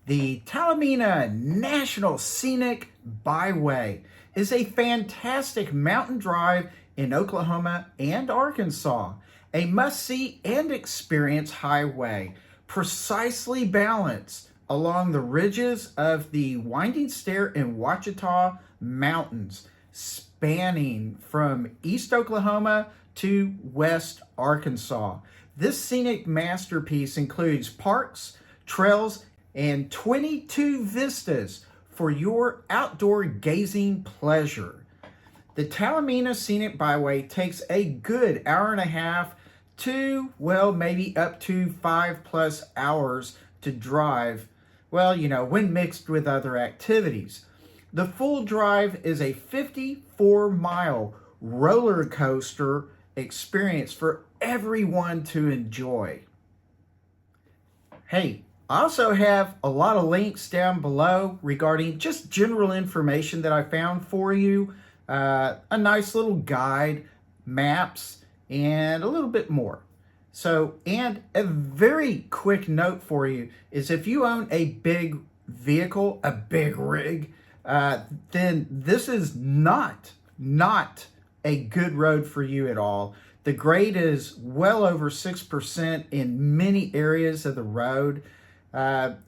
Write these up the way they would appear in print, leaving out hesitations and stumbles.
The Talimena National Scenic Byway is a fantastic mountain drive in Oklahoma and Arkansas, a must-see and experience highway, precisely balanced along the ridges of the Winding Stair Ouachita Mountains, spanning from East Oklahoma to West Arkansas. This scenic masterpiece includes parks, trails, and 22 vistas for your outdoor gazing pleasure. The Talimena Scenic Byway takes a good hour and a half to, well, maybe up to 5+ hours to drive, well, when mixed with other activities. The full drive is a 54-mile roller coaster experience for everyone to enjoy. Hey, I also have a lot of links down below regarding just general information that I found for you, a nice little guide, maps, and a little bit more. So, and a very quick note for you is if you own a big vehicle, a big rig, then this is not a good road for you at all. The grade is well over 6% in many areas of the road. The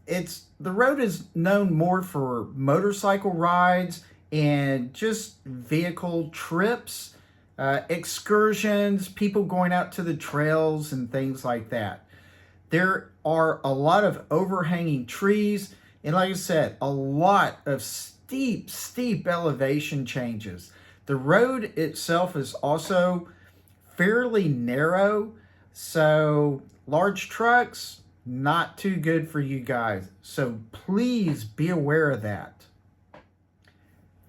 road is known more for motorcycle rides and just vehicle trips, excursions, people going out to the trails and things like that. There are a lot of overhanging trees and, like I said, a lot of steep elevation changes. The road itself is also fairly narrow, so large trucks, not too good for you guys. So please be aware of that.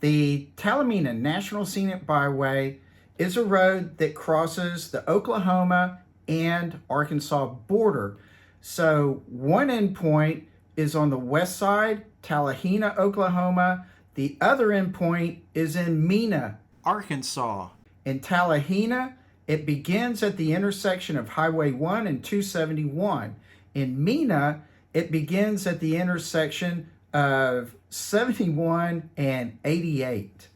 The Talimena National Scenic Byway is a road that crosses the Oklahoma and Arkansas border. So one endpoint is on the west side, Talimena, Oklahoma. The other endpoint is in Mena, Arkansas. In Talimena, it begins at the intersection of Highway 1 and 271. In Mena, it begins at the intersection of 71 and 88.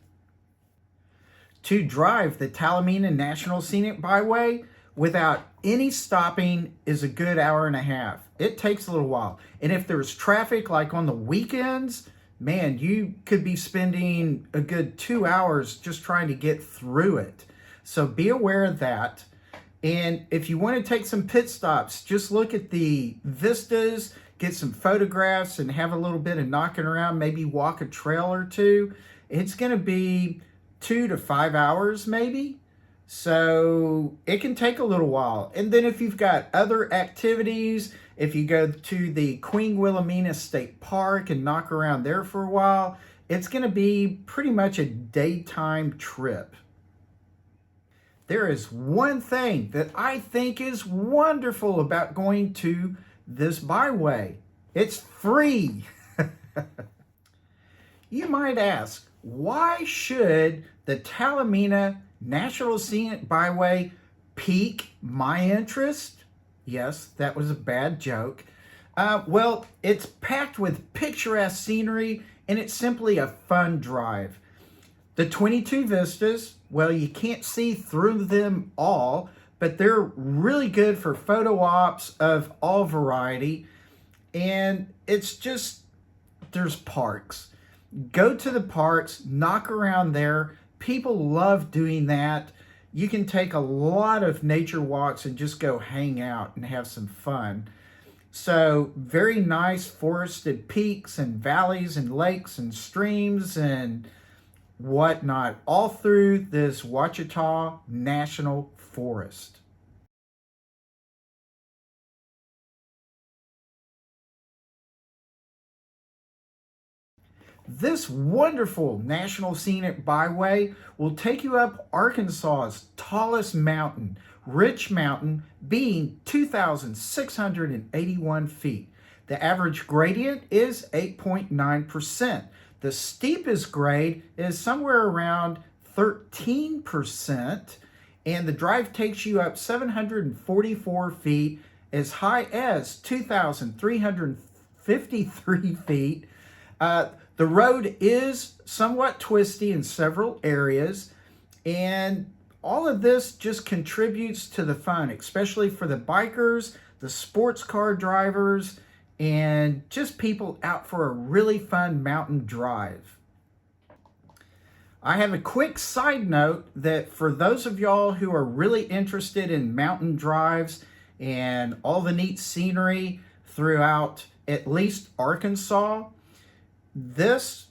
To drive the Talimena National Scenic Byway without any stopping is a good hour and a half. It takes a little while. And if there's traffic like on the weekends, man, you could be spending a good 2 hours just trying to get through it. So be aware of that. And if you want to take some pit stops, just look at the vistas, get some photographs, and have a little bit of knocking around, maybe walk a trail or two. It's going to be 2 to 5 hours maybe. So it can take a little while. And then if you've got other activities, if you go to the Queen Wilhelmena State Park and knock around there for a while, it's going to be pretty much a daytime trip. There is one thing that I think is wonderful about going to this byway. It's free. You might ask, why should the Talimena National Scenic Byway pique my interest? Yes, that was a bad joke. Well, it's packed with picturesque scenery and it's simply a fun drive. The 22 vistas, well, you can't see through them all, but they're really good for photo ops of all variety. And it's just, there's parks. Go to the parks, knock around there. People love doing that. You can take a lot of nature walks and just go hang out and have some fun. So very nice forested peaks and valleys and lakes and streams and whatnot, all through this Ouachita National Forest. This wonderful National Scenic Byway will take you up Arkansas's tallest mountain, Rich Mountain, being 2,681 feet. The average gradient is 8.9%. The steepest grade is somewhere around 13%, and the drive takes you up 744 feet as high as 2,300 53 feet. The road is somewhat twisty in several areas, and all of this just contributes to the fun, especially for the bikers, the sports car drivers, and just people out for a really fun mountain drive. I have a quick side note that for those of y'all who are really interested in mountain drives and all the neat scenery throughout at least Arkansas, this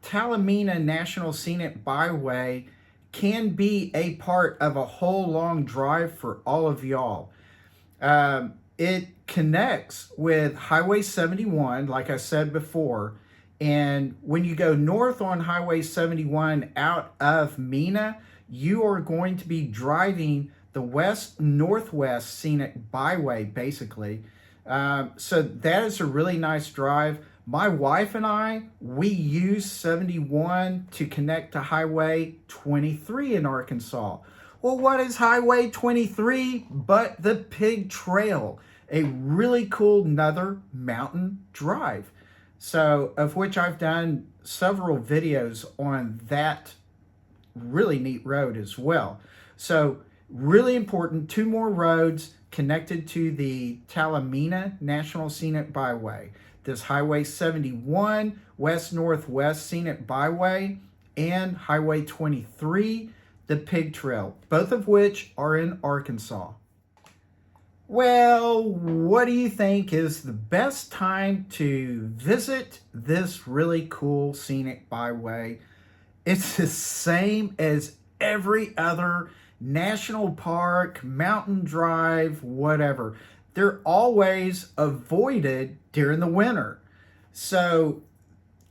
Talimena National Scenic Byway can be a part of a whole long drive for all of y'all. It connects with Highway 71, like I said before, and when you go north on Highway 71 out of Mena, you are going to be driving the west-northwest scenic byway, basically. So that is a really nice drive. My wife and I, we use 71 to connect to Highway 23 in Arkansas. Well, what is Highway 23 but the Pig Trail? A really cool another mountain drive. So, of which I've done several videos on that really neat road as well. So, really important, 2 more roads connected to the Talimena National Scenic Byway. This Highway 71 west-northwest scenic byway and Highway 23, the Pig Trail, both of which are in Arkansas. Well, what do you think is the best time to visit this really cool scenic byway? It's the same as every other national park, mountain drive, whatever. They're always avoided during the winter. So,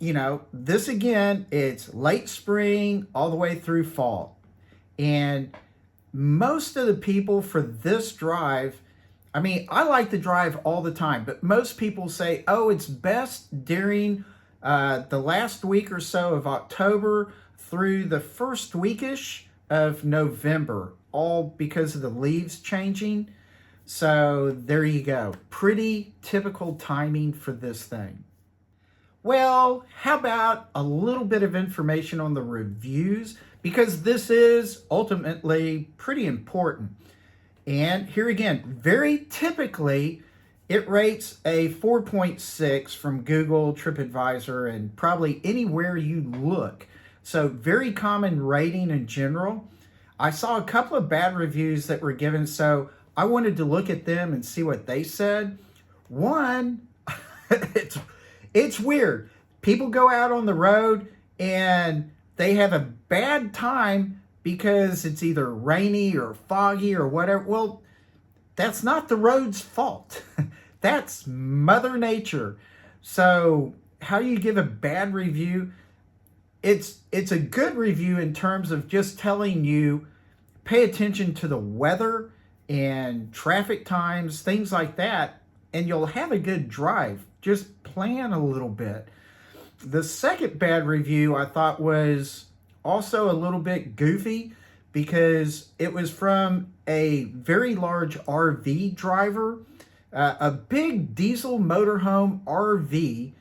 you know, this again, it's late spring all the way through fall. And most of the people for this drive, I mean, I like the drive all the time, but most people say, oh, it's best during the last week or so of October through the first weekish of November, all because of the leaves changing. So there you go. Pretty typical timing for this thing. Well, how about a little bit of information on the reviews? Because this is ultimately pretty important. And here again, very typically, it rates a 4.6 from Google, TripAdvisor, and probably anywhere you look. So very common rating in general. I saw a couple of bad reviews that were given, so I wanted to look at them and see what they said. One, it's weird. People go out on the road and they have a bad time because it's either rainy or foggy or whatever. Well, that's not the road's fault. That's Mother Nature. So how do you give a bad review? It's a good review in terms of just telling you, pay attention to the weather and traffic times, things like that, and you'll have a good drive. Just plan a little bit. The second bad review I thought was also a little bit goofy because it was from a very large RV driver, a big diesel motorhome RV.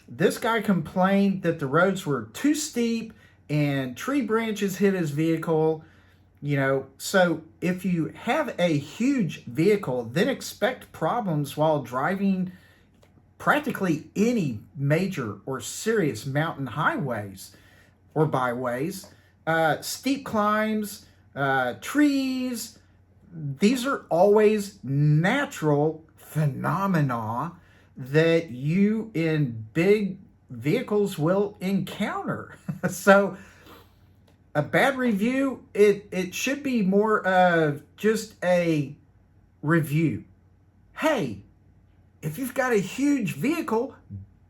This guy complained that the roads were too steep and tree branches hit his vehicle. You know, so if you have a huge vehicle, then expect problems while driving practically any major or serious mountain highways or byways. Steep climbs, trees, these are always natural phenomena that you in big vehicles will encounter. So a bad review, it should be more of just a review. Hey, if you've got a huge vehicle,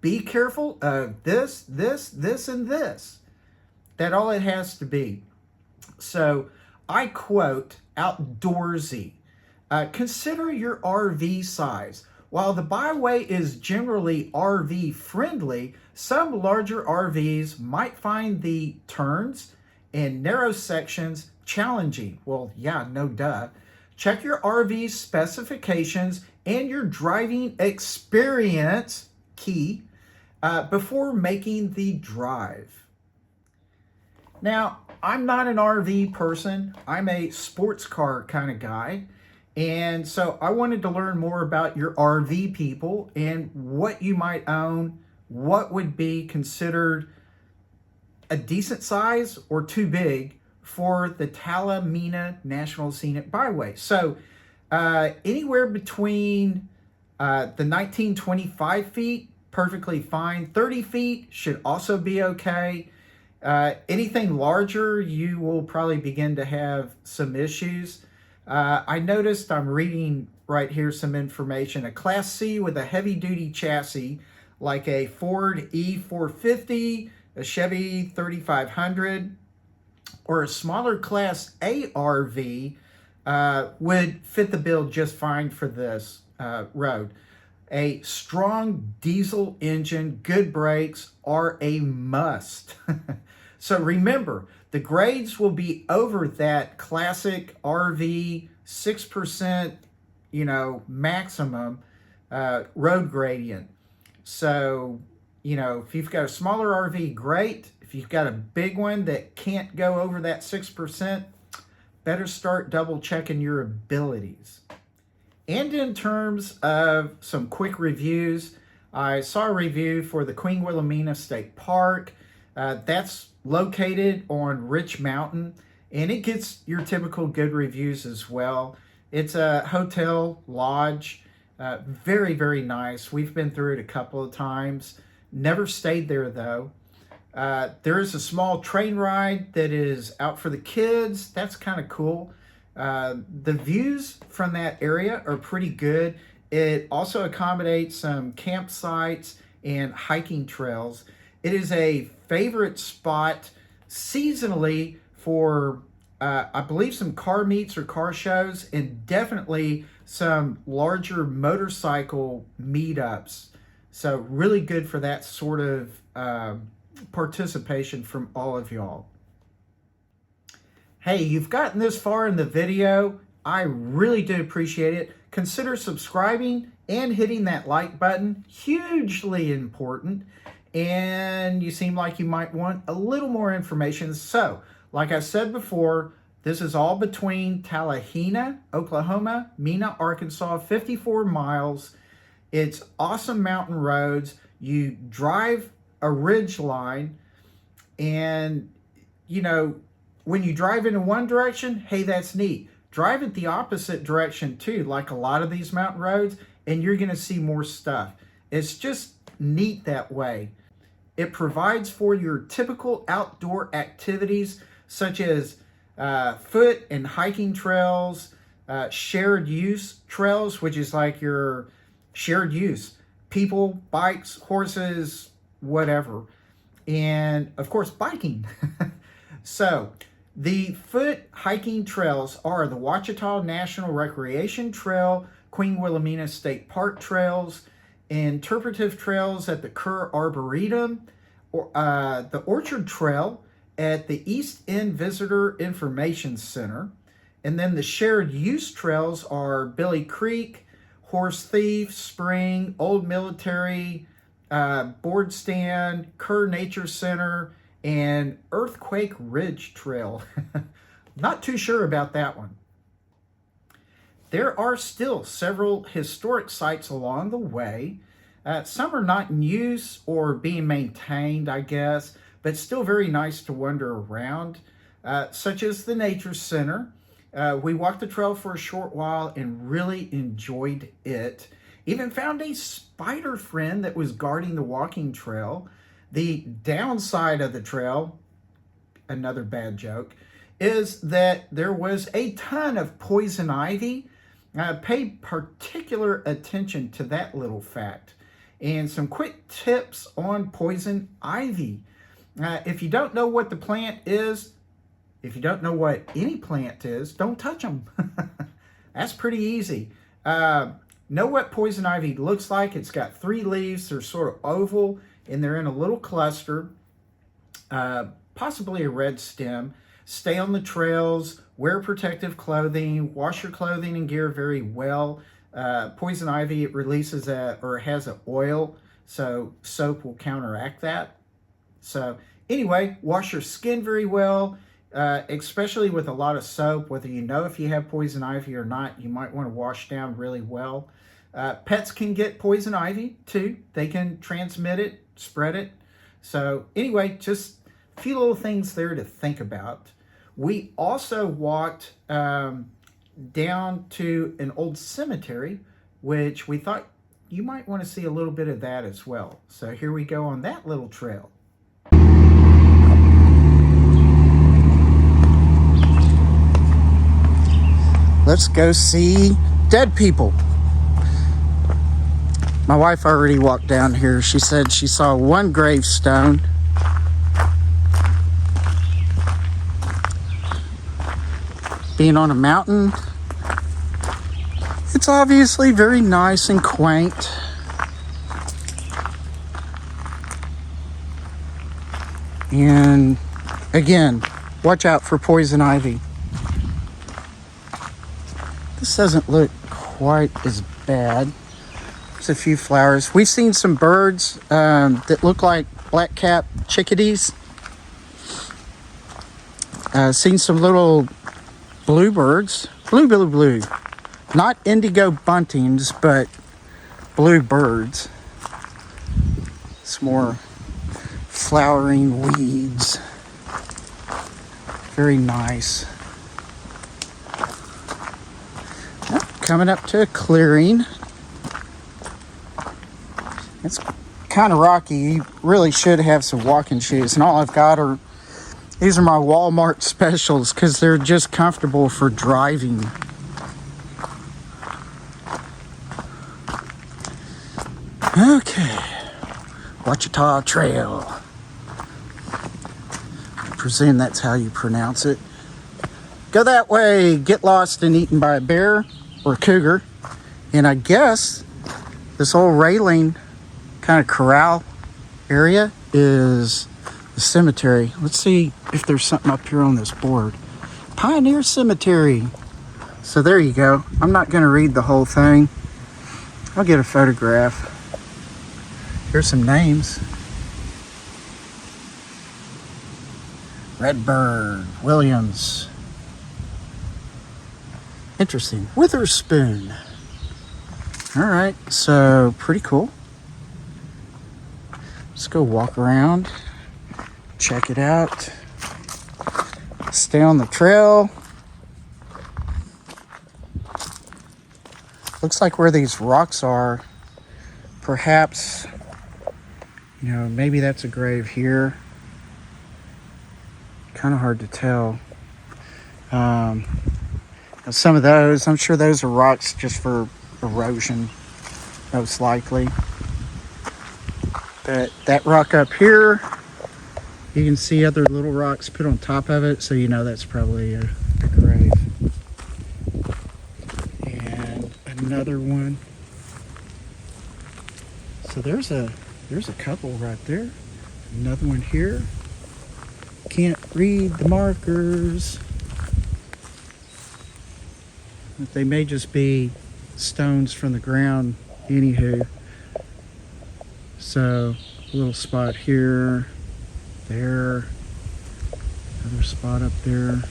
be careful of this, and this. That's all it has to be. So I quote Outdoorsy. Consider your RV size. While the byway is generally RV friendly, some larger RVs might find the turns and narrow sections challenging. Well, yeah, no duh. Check your RV's specifications and your driving experience key before making the drive. Now, I'm not an RV person. I'm a sports car kind of guy. And so I wanted to learn more about your RV people and what you might own, what would be considered a decent size or too big for the Talimena National Scenic Byway. So anywhere between the 1925 feet, perfectly fine. 30 feet should also be okay. Anything larger, you will probably begin to have some issues. I noticed, I'm reading right here some information, a Class C with a heavy-duty chassis, like a Ford E450, a Chevy 3500, or a smaller Class A RV would fit the bill just fine for this road. A strong diesel engine, good brakes are a must. So remember, the grades will be over that classic RV 6%, maximum road gradient. So, if you've got a smaller RV, great. If you've got a big one that can't go over that 6%, better start double checking your abilities. And in terms of some quick reviews, I saw a review for the Queen Wilhelmena State Park. That's located on Rich Mountain, and it gets your typical good reviews as well. It's a hotel lodge, very, very nice. We've been through it a couple of times. Never stayed there though. There is a small train ride that is out for the kids. That's kind of cool. The views from that area are pretty good. It also accommodates some campsites and hiking trails. It is a favorite spot seasonally for, I believe, some car meets or car shows, and definitely some larger motorcycle meetups. So really good for that sort of participation from all of y'all. Hey, you've gotten this far in the video. I really do appreciate it. Consider subscribing and hitting that like button. Hugely important. And you seem like you might want a little more information. So, like I said before, this is all between Talimena, Oklahoma, Mena, Arkansas, 54 miles. It's awesome mountain roads. You drive a ridge line, and, when you drive in one direction, hey, that's neat. Drive it the opposite direction too, like a lot of these mountain roads, and you're going to see more stuff. It's just neat that way. It provides for your typical outdoor activities such as foot and hiking trails, shared use trails, which is like your shared use, people, bikes, horses, whatever. And of course, biking. So the foot hiking trails are the Ouachita National Recreation Trail, Queen Wilhelmena State Park trails, interpretive trails at the Kerr Arboretum, or the Orchard Trail at the East End Visitor Information Center. And then the shared use trails are Billy Creek, Horse Thief, Spring, Old Military, Board Stand, Kerr Nature Center, and Earthquake Ridge Trail. Not too sure about that one. There are still several historic sites along the way. Some are not in use or being maintained, I guess, but still very nice to wander around, such as the Nature Center. We walked the trail for a short while and really enjoyed it. Even found a spider friend that was guarding the walking trail. The downside of the trail, another bad joke, is that there was a ton of poison ivy. Pay particular attention to that little fact. And some quick tips on poison ivy. If you don't know what the plant is, if you don't know what any plant is, don't touch them. That's pretty easy. Know what poison ivy looks like. It's got 3 leaves. They're sort of oval, and they're in a little cluster, possibly a red stem. Stay on the trails, wear protective clothing, wash your clothing and gear very well. Poison ivy, it releases or has an oil, So soap will counteract that. So anyway, wash your skin very well, especially with a lot of soap. Whether you know if you have poison ivy or not, you might want to wash down really well. Pets can get poison ivy too. They can transmit it, spread it. So anyway, just a few little things there to think about. We also walked down to an old cemetery, which we thought you might want to see a little bit of that as well. So here we go on that little trail. Let's go see dead people. My wife already walked down here. She said she saw one gravestone. Being on a mountain, it's obviously very nice and quaint. And again, watch out for poison ivy. This doesn't look quite as bad. There's a few flowers. We've seen some birds that look like black-capped chickadees. Seen some little bluebirds. Blue. Not indigo buntings, but blue birds. Some more flowering weeds. Very nice. Coming up to a clearing. It's kind of rocky. You really should have some walking shoes. And all I've got are, these are my Walmart specials because they're just comfortable for driving. Okay. Ouachita Trail. I presume that's how you pronounce it. Go that way, get lost and eaten by a bear or a cougar. And I guess this old railing kind of corral area is the cemetery. Let's see if there's something up here on this board. Pioneer Cemetery. So there you go. I'm not going to read the whole thing. I'll get a photograph. Here's some names. Redbird, Williams. Interesting. Witherspoon. All right, so pretty cool. Let's go walk around, check it out, stay on the trail. Looks like where these rocks are, perhaps, you know, maybe that's a grave here. Kind of hard to tell. Some of those, I'm sure those are rocks just for erosion, most likely. But that rock up here, you can see other little rocks put on top of it, so you know that's probably a grave. And another one. So there's a couple right there. Another one here. Can't read the markers. But they may just be stones from the ground, anywho. So, a little spot here, there, another spot up there.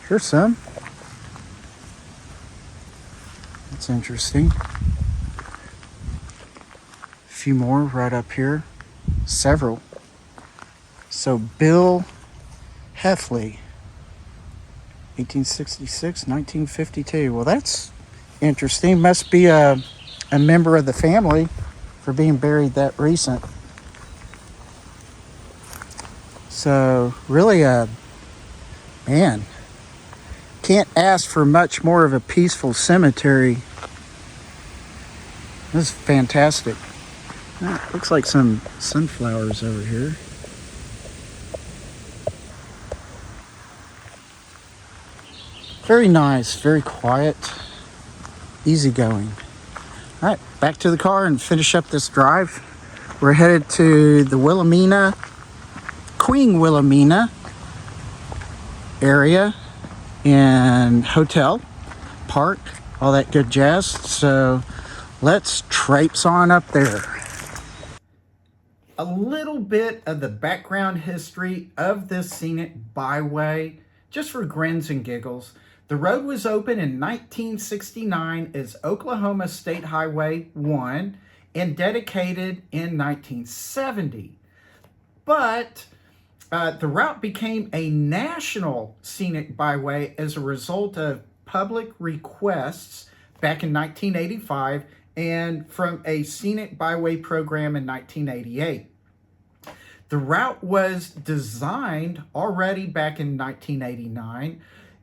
Here's some. That's interesting. A few more right up here. Several. So, Bill Heffley, 1866, 1952. Well, that's interesting. Must be a member of the family for being buried that recent. So really, man, can't ask for much more of a peaceful cemetery. This is fantastic. Looks like some sunflowers over here. Very nice, very quiet, easygoing. All right, back to the car and finish up this drive. We're headed to the Wilhelmena, Queen Wilhelmena area and hotel, park, all that good jazz. So let's traipse on up there. A little bit of the background history of this scenic byway, just for grins and giggles. The road was opened in 1969 as Oklahoma State Highway 1 and dedicated in 1970. But the route became a national scenic byway as a result of public requests back in 1985 and from a scenic byway program in 1988. The route was designed already back in 1989,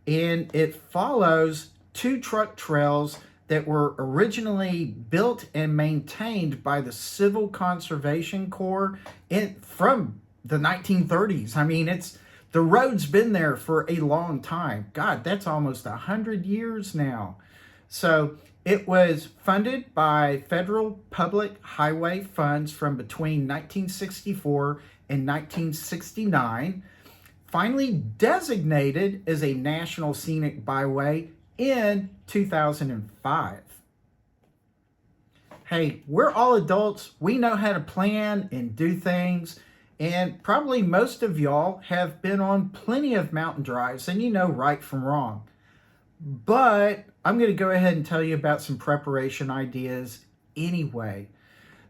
and it follows two truck trails that were originally built and maintained by the Civil Conservation Corps from the 1930s. I mean, the road's been there for a long time. God, that's almost 100 years now. So it was funded by federal public highway funds from between 1964 and 1969, finally designated as a National Scenic Byway in 2005. Hey, we're all adults. We know how to plan and do things. And probably most of y'all have been on plenty of mountain drives and you know right from wrong. But I'm going to go ahead and tell you about some preparation ideas anyway.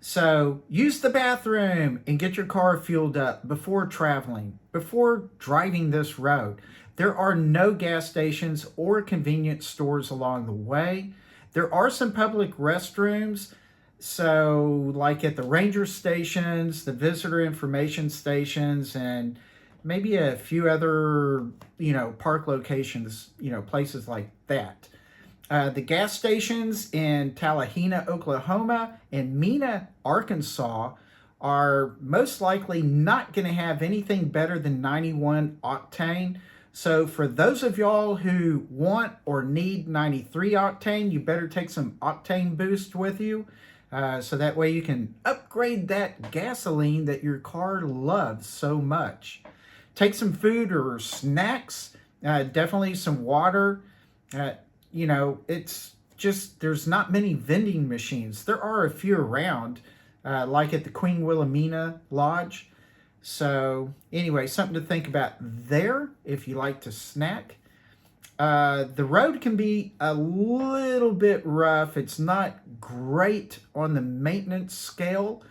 So use the bathroom and get your car fueled up before traveling, before driving this road. There are no gas stations or convenience stores along the way. There are some public restrooms, so like at the ranger stations, the visitor information stations, and maybe a few other, park locations, places like that. The gas stations in Talimena, Oklahoma, and Mena, Arkansas are most likely not going to have anything better than 91 octane. So for those of y'all who want or need 93 octane, you better take some octane boost with you. So that way you can upgrade that gasoline that your car loves so much. Take some food or snacks, definitely some water. It's just, there's not many vending machines. There are a few around, like at the Queen Wilhelmena Lodge. So anyway, something to think about there if you like to snack. The road can be a little bit rough. It's not great on the maintenance scale.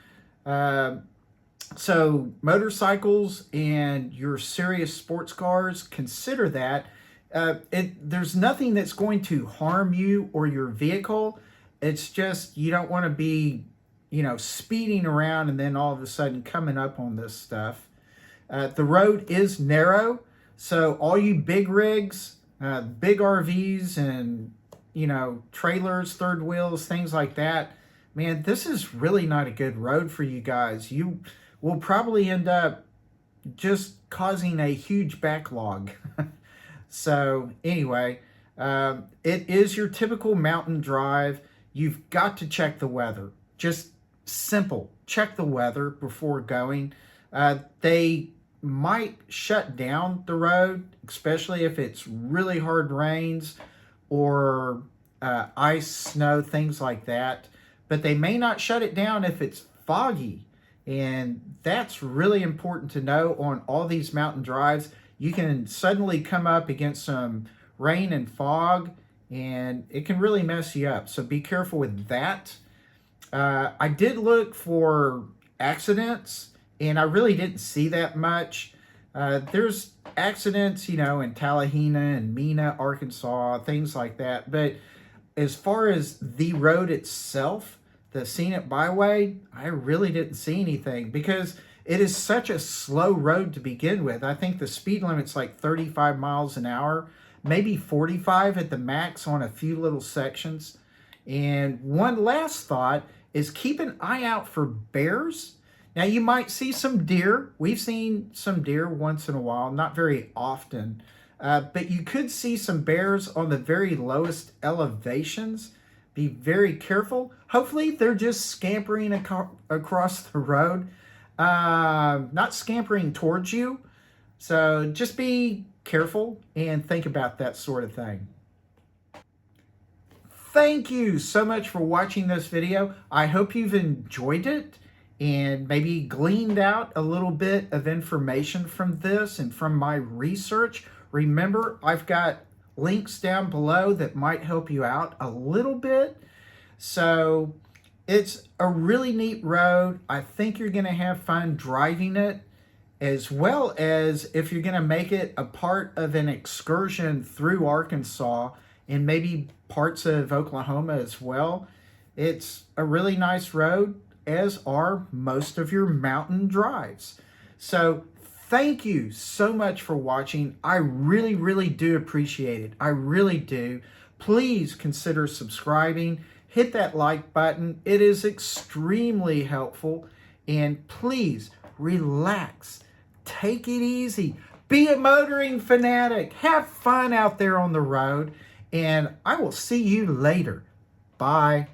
So motorcycles and your serious sports cars, consider that. There's nothing that's going to harm you or your vehicle. It's just you don't want to be, speeding around and then all of a sudden coming up on this stuff. The road is narrow, so all you big rigs, big RVs and, trailers, third wheels, things like that, man, this is really not a good road for you guys. You will probably end up just causing a huge backlog. So anyway, it is your typical mountain drive. You've got to check the weather. Just simple. Check the weather before going. They might shut down the road, especially if it's really hard rains or ice, snow, things like that. But they may not shut it down if it's foggy. And that's really important to know on all these mountain drives. You can suddenly come up against some rain and fog, and it can really mess you up. So be careful with that. I did look for accidents, and I really didn't see that much. There's accidents, in Talimena and Mena, Arkansas, things like that. But as far as the road itself, the scenic byway, I really didn't see anything because it is such a slow road to begin with. I think the speed limit's like 35 miles an hour, maybe 45 at the max on a few little sections. And one last thought is keep an eye out for bears. Now you might see some deer. We've seen some deer once in a while, not very often. But you could see some bears on the very lowest elevations. Be very careful. Hopefully they're just scampering across the road, not scampering towards you. So just be careful and think about that sort of thing. thank you so much for watching this video. I hope you've enjoyed it and maybe gleaned out a little bit of information from this and from my research. Remember, I've got links down below that might help you out a little bit. So it's a really neat road. I think you're going to have fun driving it, as well as if you're going to make it a part of an excursion through Arkansas and maybe parts of Oklahoma as well. It's a really nice road, as are most of your mountain drives. So thank you so much for watching. I really, really do appreciate it. I really do. Please consider subscribing. Hit that like button. It is extremely helpful. And please relax. Take it easy. Be a motoring fanatic. Have fun out there on the road. And I will see you later. Bye.